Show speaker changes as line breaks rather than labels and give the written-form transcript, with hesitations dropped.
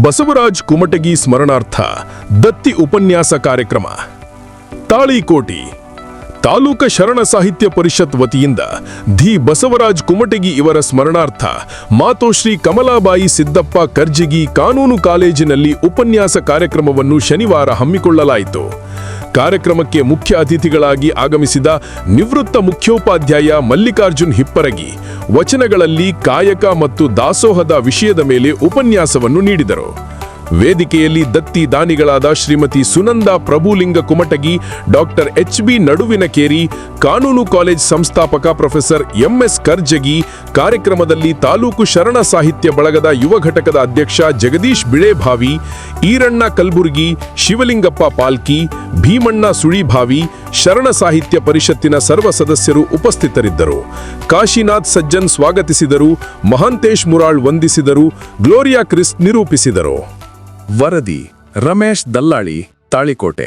ಬಸವರಾಜ್ ಕುಮಟಗಿ ಸ್ಮರಣಾರ್ಥ ದತ್ತಿ ಉಪನ್ಯಾಸ ಕಾರ್ಯಕ್ರಮ ತಾಳಿಕೋಟಿ ತಾಲೂಕ ಶರಣ ಸಾಹಿತ್ಯ ಪರಿಷತ್ ವತಿಯಿಂದ ಧಿ ಬಸವರಾಜ್ ಕುಮಟಗಿ ಇವರ ಸ್ಮರಣಾರ್ಥ ಮಾತೋಶ್ರೀ ಕಮಲಾಬಾಯಿ ಸಿದ್ದಪ್ಪ ಕರ್ಜಿಗಿ ಕಾನೂನು ಕಾಲೇಜಿನಲ್ಲಿ ಉಪನ್ಯಾಸ ಕಾರ್ಯಕ್ರಮವನ್ನು ಶನಿವಾರ ಹಮ್ಮಿಕೊಳ್ಳಲಾಯಿತು. ಕಾರ್ಯಕ್ರಮಕ್ಕೆ ಮುಖ್ಯ ಅತಿಥಿಗಳಾಗಿ ಆಗಮಿಸಿದ ನಿವೃತ್ತ ಮುಖ್ಯೋಪಾಧ್ಯಾಯ ಮಲ್ಲಿಕಾರ್ಜುನ್ ಹಿಪ್ಪರಗಿ ವಚನಗಳಲ್ಲಿ ಕಾಯಕ ಮತ್ತು ದಾಸೋಹದ ವಿಷಯದ ಮೇಲೆ ಉಪನ್ಯಾಸವನ್ನು ನೀಡಿದರು. ವೇದಿಕೆಯಲ್ಲಿ ದತ್ತಿ ದಾನಿಗಳಾದ ಶ್ರೀಮತಿ ಸುನಂದ ಪ್ರಭುಲಿಂಗ ಕುಮಟಗಿ, ಡಾಕ್ಟರ್ ಎಚ್.ಬಿ. ನಡುವಿನಕೇರಿ, ಕಾನೂನು ಕಾಲೇಜ್ ಸಂಸ್ಥಾಪಕ ಪ್ರೊಫೆಸರ್ ಎಂ.ಎಸ್. ಕರ್ಜಗಿ, ಕಾರ್ಯಕ್ರಮದಲ್ಲಿ ತಾಲೂಕು ಶರಣ ಸಾಹಿತ್ಯ ಬಳಗದ ಯುವ ಘಟಕದ ಅಧ್ಯಕ್ಷ ಜಗದೀಶ್ ಬಿಳೇಭಾವಿ, ಈರಣ್ಣ ಕಲ್ಬುರ್ಗಿ, ಶಿವಲಿಂಗಪ್ಪ ಪಾಲ್ಕಿ, ಭೀಮಣ್ಣ ಸುಳಿಭಾವಿ, ಶರಣ ಸಾಹಿತ್ಯ ಪರಿಷತ್ತಿನ ಸರ್ವ ಸದಸ್ಯರು ಉಪಸ್ಥಿತರಿದ್ದರು. ಕಾಶಿನಾಥ್ ಸಜ್ಜನ್ ಸ್ವಾಗತಿಸಿದರು. ಮಹಾಂತೇಶ್ ಮುರಾಳ್ ವಂದಿಸಿದರು. ಗ್ಲೋರಿಯಾ ಕ್ರಿಸ್ ನಿರೂಪಿಸಿದರು.
ವರದಿ ರಮೇಶ್ ದಲ್ಲಾಳಿ, ತಾಳಿಕೋಟೆ.